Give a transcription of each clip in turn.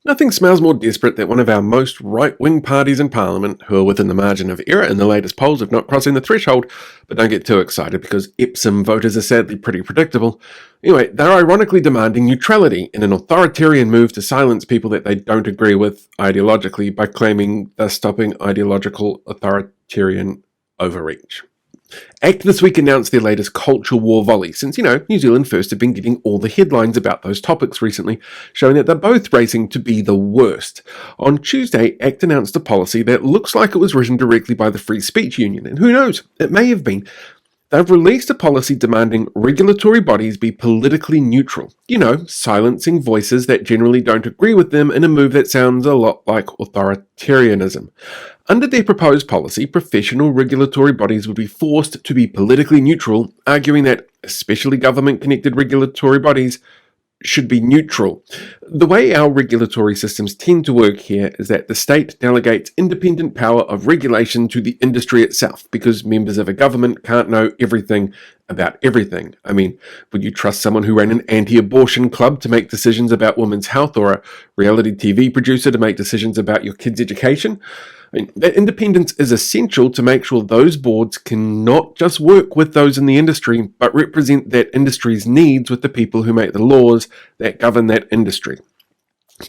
Nothing smells more desperate than one of our most right-wing parties in Parliament, who are within the margin of error in the latest polls of not crossing the threshold, but don't get too excited because Epsom voters are sadly pretty predictable. Anyway, they're ironically demanding neutrality in an authoritarian move to silence people that they don't agree with ideologically by claiming they're stopping ideological authoritarian overreach. ACT this week announced their latest culture war volley, since, New Zealand First have been getting all the headlines about those topics recently, showing that they're both racing to be the worst. On Tuesday, ACT announced a policy that looks like it was written directly by the Free Speech Union, and who knows, it may have been. They've released a policy demanding regulatory bodies be politically neutral, silencing voices that generally don't agree with them in a move that sounds a lot like authoritarianism. Under their proposed policy, professional regulatory bodies would be forced to be politically neutral, arguing that, especially government-connected regulatory bodies, should be neutral. The way our regulatory systems tend to work here is that the state delegates independent power of regulation to the industry itself, because members of a government can't know everything about everything. I mean, would you trust someone who ran an anti-abortion club to make decisions about women's health, or a reality TV producer to make decisions about your kids' education? That independence is essential to make sure those boards can not just work with those in the industry, but represent that industry's needs with the people who make the laws that govern that industry.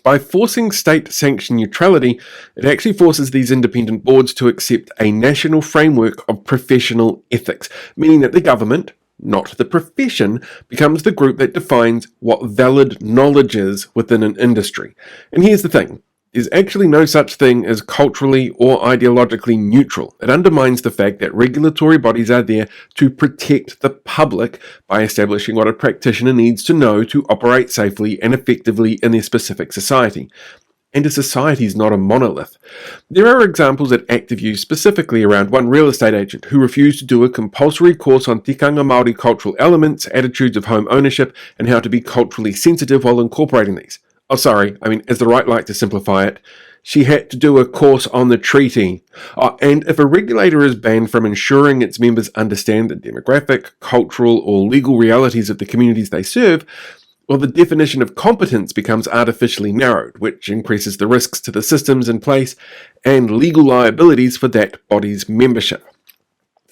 By forcing state-sanctioned neutrality, it actually forces these independent boards to accept a national framework of professional ethics, meaning that the government, not the profession, becomes the group that defines what valid knowledge is within an industry. And here's the thing. There's actually no such thing as culturally or ideologically neutral. It undermines the fact that regulatory bodies are there to protect the public by establishing what a practitioner needs to know to operate safely and effectively in their specific society. And a society is not a monolith. There are examples that ACT have used specifically around one real estate agent who refused to do a compulsory course on tikanga Māori cultural elements, attitudes of home ownership, and how to be culturally sensitive while incorporating these. As the right like to simplify it, she had to do a course on the treaty. And if a regulator is banned from ensuring its members understand the demographic, cultural, or legal realities of the communities they serve, well, the definition of competence becomes artificially narrowed, which increases the risks to the systems in place and legal liabilities for that body's membership.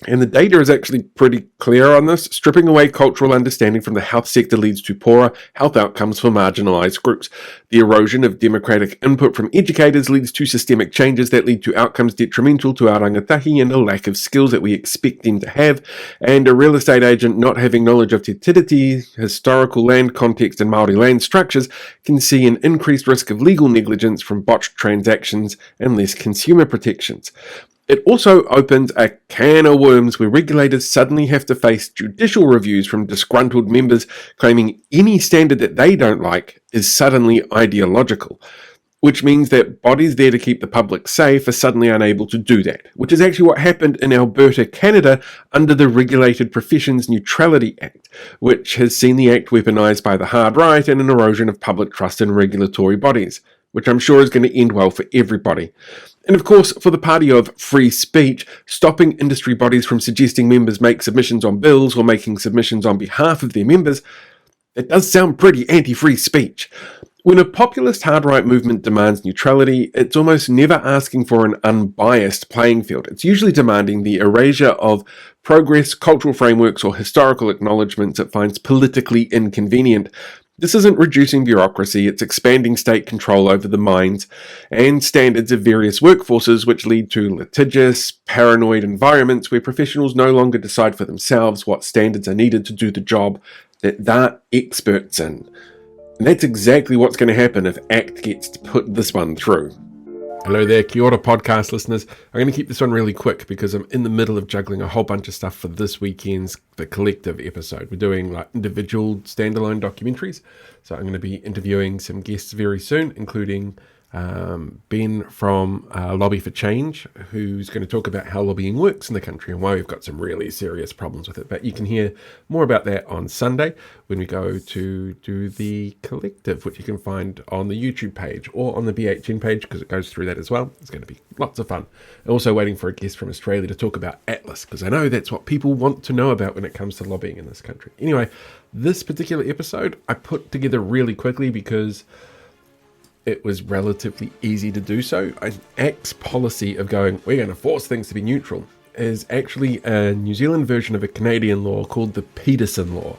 And the data is actually pretty clear on this. Stripping away cultural understanding from the health sector leads to poorer health outcomes for marginalised groups. The erosion of democratic input from educators leads to systemic changes that lead to outcomes detrimental to our rangatahi and a lack of skills that we expect them to have. And a real estate agent not having knowledge of te tiriti, historical land context and Māori land structures can see an increased risk of legal negligence from botched transactions and less consumer protections. It also opens a can of worms where regulators suddenly have to face judicial reviews from disgruntled members claiming any standard that they don't like is suddenly ideological, which means that bodies there to keep the public safe are suddenly unable to do that, which is actually what happened in Alberta, Canada, under the Regulated Professions Neutrality Act, which has seen the act weaponised by the hard right and an erosion of public trust in regulatory bodies, which I'm sure is going to end well for everybody. And of course, for the party of free speech, stopping industry bodies from suggesting members make submissions on bills or making submissions on behalf of their members, it does sound pretty anti-free speech. When a populist hard-right movement demands neutrality, it's almost never asking for an unbiased playing field. It's usually demanding the erasure of progress, cultural frameworks, or historical acknowledgements it finds politically inconvenient. This isn't reducing bureaucracy, it's expanding state control over the minds and standards of various workforces, which lead to litigious, paranoid environments where professionals no longer decide for themselves what standards are needed to do the job that they're experts in. And that's exactly what's going to happen if ACT gets to put this one through. Hello there, Kia ora podcast listeners. I'm going to keep this one really quick because I'm in the middle of juggling a whole bunch of stuff for this weekend's The Collective episode. We're doing individual standalone documentaries. So I'm going to be interviewing some guests very soon, including Ben from Lobby for Change, who's going to talk about how lobbying works in the country and why we've got some really serious problems with it. But you can hear more about that on Sunday when we go to do The Collective, which you can find on the YouTube page or on the BHN page because it goes through that as well. It's going to be lots of fun. Also waiting for a guest from Australia to talk about Atlas, because I know that's what people want to know about when it comes to lobbying in this country. Anyway, this particular episode I put together really quickly because it was relatively easy to do so. An ACT's policy of going, we're going to force things to be neutral, is actually a New Zealand version of a Canadian law called the Peterson Law,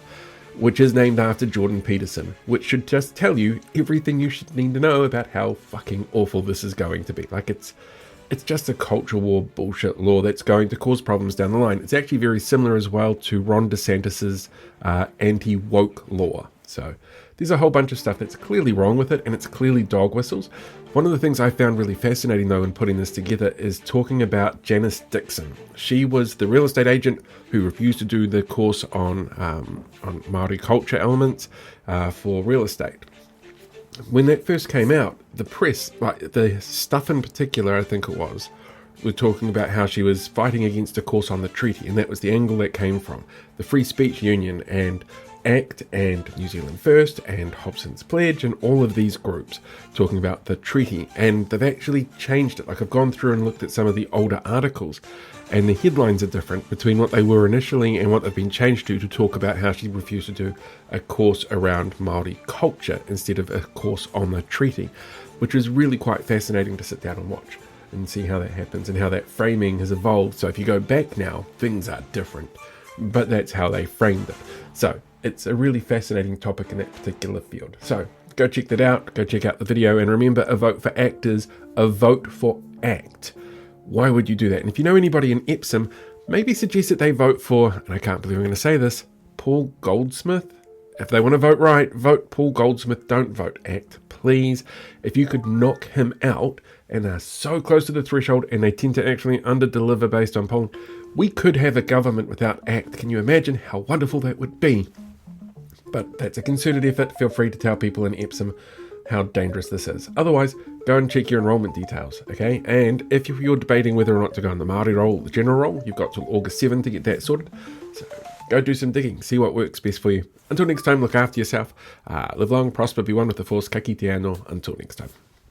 which is named after Jordan Peterson, which should just tell you everything you should need to know about how fucking awful this is going to be. Like, it's just a culture war bullshit law that's going to cause problems down the line. It's actually very similar as well to Ron DeSantis's anti-woke law. So there's a whole bunch of stuff that's clearly wrong with it, and it's clearly dog whistles. One of the things I found really fascinating, though, in putting this together is talking about Janice Dixon. She was the real estate agent who refused to do the course on Māori culture elements for real estate. When that first came out, the press, like the stuff in particular, I think it was, were talking about how she was fighting against a course on the treaty, and that was the angle that came from the Free Speech Union and ACT and New Zealand First and Hobson's Pledge and all of these groups talking about the treaty, and they've actually changed it. Like, I've gone through and looked at some of the older articles, and the headlines are different between what they were initially and what they've been changed to talk about how she refused to do a course around Māori culture instead of a course on the treaty, which is really quite fascinating to sit down and watch and see how that happens and how that framing has evolved. So if you go back now, things are different, but that's how they framed it. So it's a really fascinating topic in that particular field. So go check that out, go check out the video, and remember, a vote for ACT is a vote for ACT. Why would you do that? And if you know anybody in Epsom, maybe suggest that they vote for, and I can't believe I'm going to say this, Paul Goldsmith. If they want to vote right, vote Paul Goldsmith, don't vote ACT, please. If you could knock him out, and are so close to the threshold, and they tend to actually under-deliver based on polling, we could have a government without ACT. Can you imagine how wonderful that would be? But that's a concerted effort. Feel free to tell people in Epsom how dangerous this is. Otherwise, go and check your enrolment details, okay? And if you're debating whether or not to go on the Māori roll or the general roll, you've got till August 7th to get that sorted. So go do some digging, see what works best for you. Until next time, look after yourself. Live long, prosper, be one with the force. Ka kite anō. Until next time.